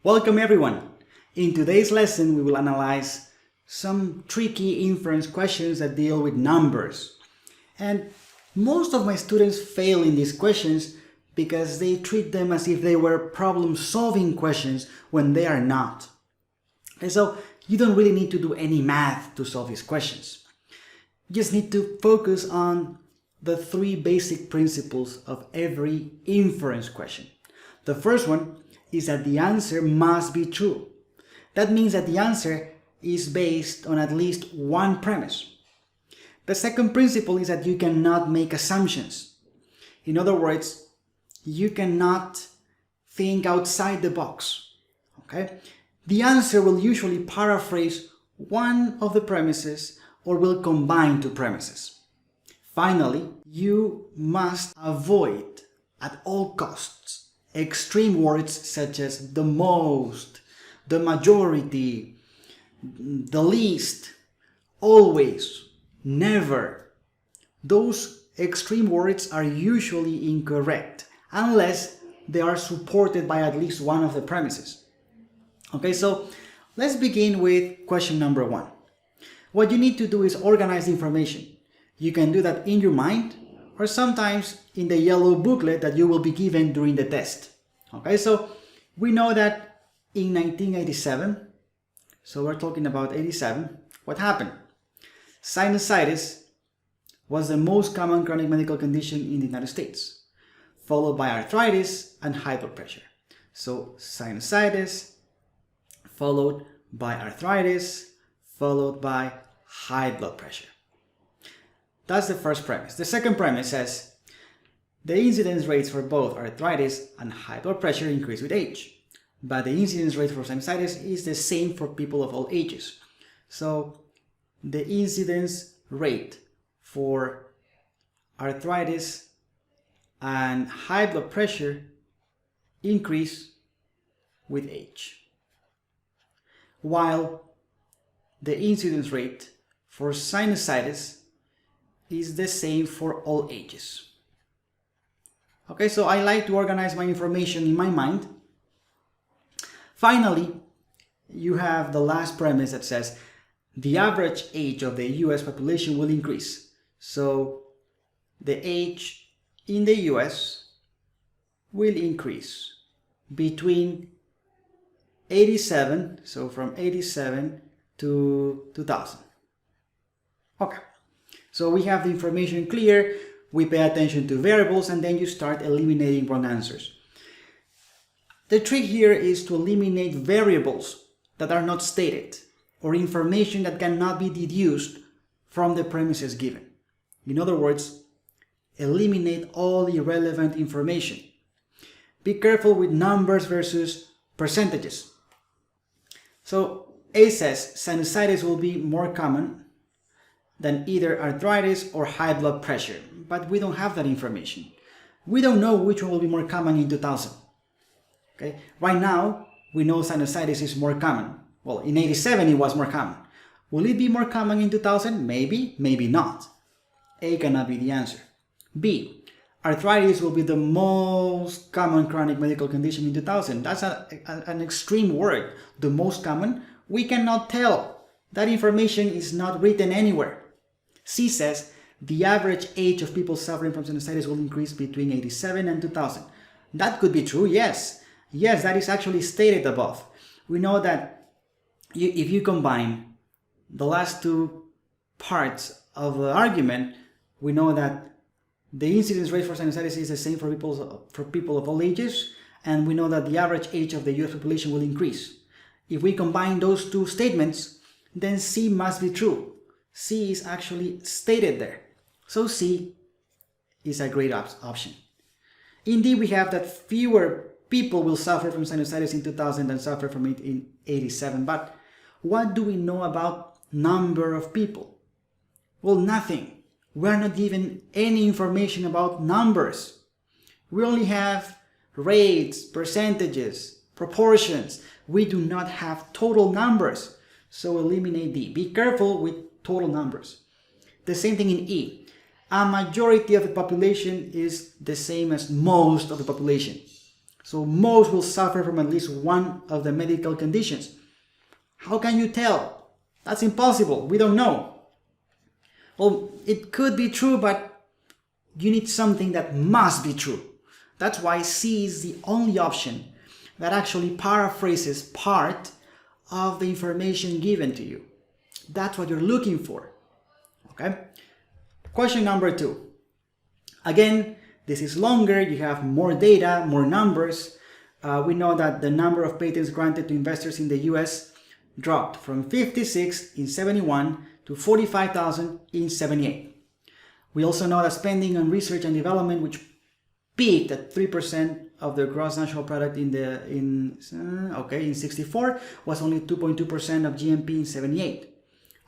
Welcome everyone! In today's lesson we will analyze some tricky inference questions that deal with numbers. And most of my students fail in these questions because they treat them as if they were problem-solving questions when they are not. And so you don't really need to do any math to solve these questions. You just need to focus on the three basic principles of every inference question. The first one is that the answer must be true. That means that the answer is based on at least one premise. The second principle is that you cannot make assumptions. In other words, you cannot think outside the box. Okay? The answer will usually paraphrase one of the premises or will combine two premises. Finally, you must avoid at all costs extreme words such as the most, the majority, the least, always, never. Those extreme words are usually incorrect unless they are supported by at least one of the premises. Okay, so let's begin with question number one. What you need to do is organize the information. You can do that in your mind or sometimes in the yellow booklet that you will be given during the test. Okay, so we know that in 1987, so we're talking about 87, what happened? Sinusitis was the most common chronic medical condition in the United States, followed by arthritis and high blood pressure. So sinusitis, followed by arthritis, followed by high blood pressure. That's the first premise. The second premise says the incidence rates for both arthritis and high blood pressure increase with age, but the incidence rate for sinusitis is the same for people of all ages. So the incidence rate for arthritis and high blood pressure increase with age, while the incidence rate for sinusitis is the same for all ages. Okay, so I like to organize my information in my mind. Finally, you have the last premise that says the average age of the US population will increase. So the age in the US will increase between 87, so from 87 to 2000. Okay. So we have the information clear, we pay attention to variables, and then you start eliminating wrong answers. The trick here is to eliminate variables that are not stated or information that cannot be deduced from the premises given. In other words, eliminate all irrelevant information. Be careful with numbers versus percentages. So A says sinusitis will be more common than either arthritis or high blood pressure, but we don't have that information. We don't know which one will be more common in 2000. Okay? Right now, we know sinusitis is more common. Well, in 87 it was more common. Will it be more common in 2000? Maybe, maybe not. A cannot be the answer. B, arthritis will be the most common chronic medical condition in 2000. That's an extreme word. The most common? We cannot tell. That information is not written anywhere. C says the average age of people suffering from sinusitis will increase between 87 and 2000. That could be true, yes. Yes, that is actually stated above. We know that if you combine the last two parts of the argument, we know that the incidence rate for sinusitis is the same for people of all ages, and we know that the average age of the US population will increase. If we combine those two statements, then C must be true. C is actually stated there. So C is a great option. Indeed, we have that fewer people will suffer from sinusitis in 2000 than suffer from it in 87. But what do we know about number of people? Well, nothing. We are not given any information about numbers. We only have rates, percentages, proportions. We do not have total numbers. So eliminate D. Be careful with total numbers. The same thing in E. A majority of the population is the same as most of the population. So most will suffer from at least one of the medical conditions. How can you tell? That's impossible. We don't know. Well, it could be true, but you need something that must be true. That's why C is the only option that actually paraphrases part of the information given to you. That's what you're looking for. Okay? Question number 2. Again, this is longer, you have more data, more numbers. We know that the number of patents granted to investors in the US dropped from 56 in 71 to 45,000 in 78. We also know that spending on research and development, which peaked at 3% of the gross national product in 64, was only 2.2% of GNP in 78.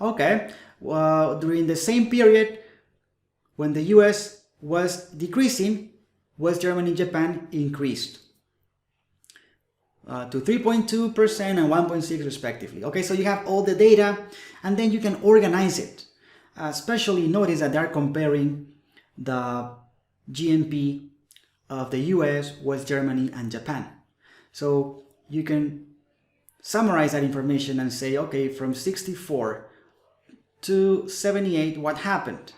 Okay, during the same period, when the US was decreasing, West Germany and Japan increased to 3.2% and 1.6% respectively. Okay, so you have all the data and then you can organize it. Especially notice that they are comparing the GNP of the US, West Germany and Japan. So you can summarize that information and say, okay, from 64 to 78, what happened?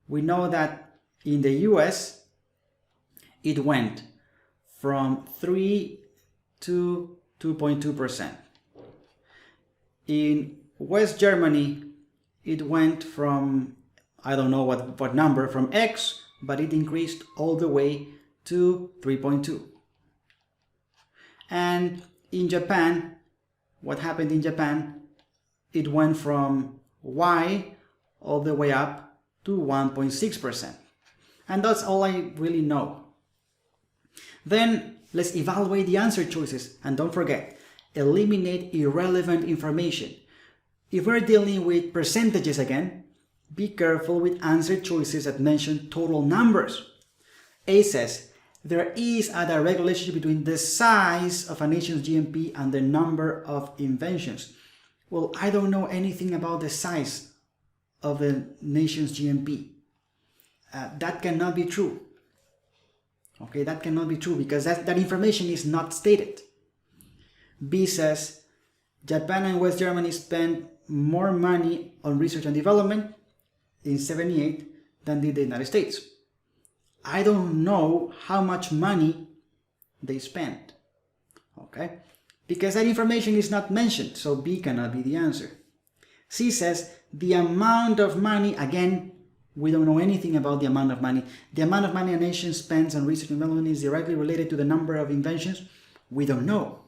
We know that in the US, it went from 3 to 2.2%. In West Germany, it went from, I don't know what number, from X, but it increased all the way to 3.2. And in Japan, what happened in Japan? It went from Y all the way up to 1.6%. And that's all I really know. Then let's evaluate the answer choices. And don't forget, eliminate irrelevant information. If we're dealing with percentages again, be careful with answer choices that mention total numbers. A says, there is a direct relationship between the size of a nation's GNP and the number of inventions. Well, I don't know anything about the size of the nation's GNP. That cannot be true. Okay, that cannot be true because that information is not stated. B says, Japan and West Germany spent more money on research and development in 78 than did the United States. I don't know how much money they spent, okay? Because that information is not mentioned, so B cannot be the answer. C says the amount of money, again, we don't know anything about the amount of money. The amount of money a nation spends on research and development is directly related to the number of inventions. We don't know,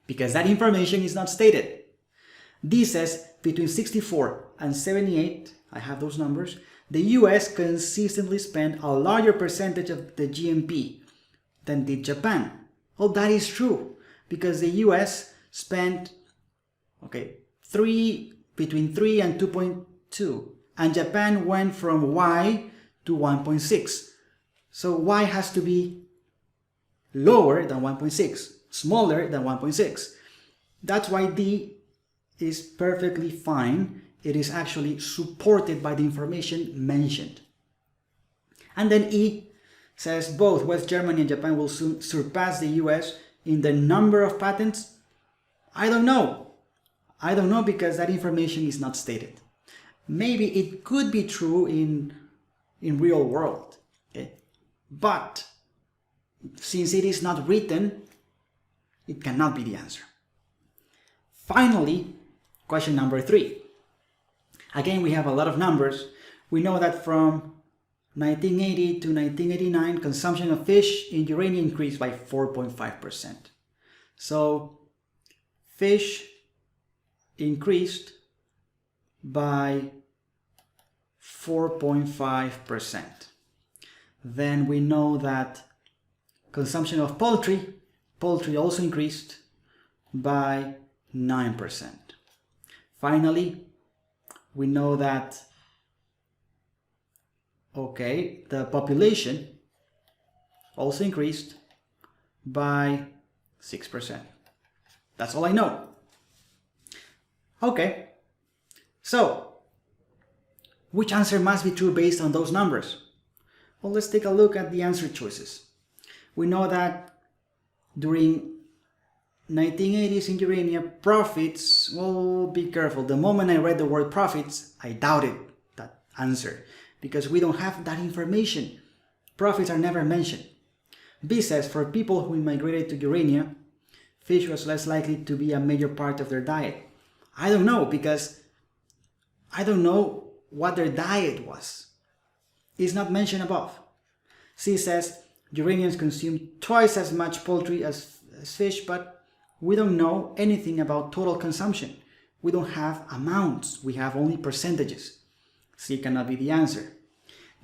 because that information is not stated. D says between 64 and 78, I have those numbers, the US consistently spent a larger percentage of the GNP than did Japan. Well, that is true, because the US spent, between 3 and 2.2, and Japan went from Y to 1.6. So Y has to be lower than 1.6, smaller than 1.6. That's why D is perfectly fine. It is actually supported by the information mentioned. And then E says both West Germany and Japan will soon surpass the US in the number of patents. I don't know. I don't know because that information is not stated. Maybe it could be true in real world, okay? But since it is not written, it cannot be the answer. Finally, question number 3. Again, we have a lot of numbers. We know that from 1980 to 1989, consumption of fish in Urania increased by 4.5%. So, fish increased by 4.5%. Then we know that consumption of poultry also increased by 9%. Finally, we know that, the population also increased by 6%. That's all I know. Okay, so which answer must be true based on those numbers? Well, let's take a look at the answer choices. We know that during 1980s in urania, profits, well, be careful. The moment I read the word profits, I doubted that answer because we don't have that information. Profits are never mentioned. B says, for people who migrated to urania, fish was less likely to be a major part of their diet. I don't know because I don't know what their diet was. It's not mentioned above. C says, Uranians consume twice as much poultry as fish, but we don't know anything about total consumption. We don't have amounts, we have only percentages. C cannot be the answer.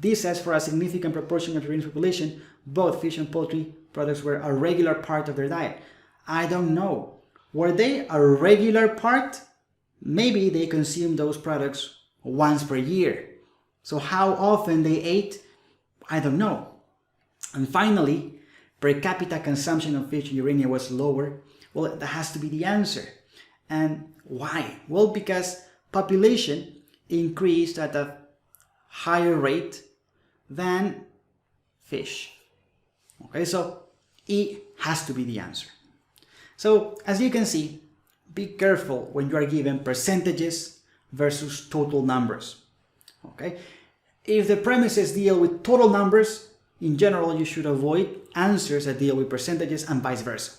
D says, for a significant proportion of the Uranian population, both fish and poultry products were a regular part of their diet. I don't know. Were they a regular part? Maybe they consumed those products once per year. So how often they ate? I don't know. And finally, per capita consumption of fish in urania was lower. Well, that has to be the answer. And why? Well, because population increased at a higher rate than fish. Okay, so E has to be the answer. So as you can see, be careful when you are given percentages versus total numbers. Okay, if the premises deal with total numbers, in general you should avoid answers that deal with percentages and vice versa.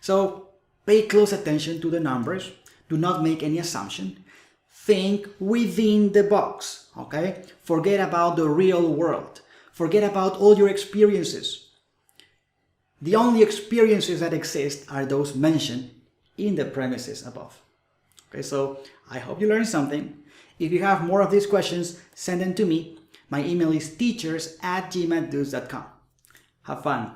So pay close attention to the numbers, do not make any assumption, think within the box, okay? Forget about the real world, forget about all your experiences. The only experiences that exist are those mentioned in the premises above. Okay, so I hope you learned something. If you have more of these questions, send them to me. My email is teachers@gmatdudes.com. Have fun.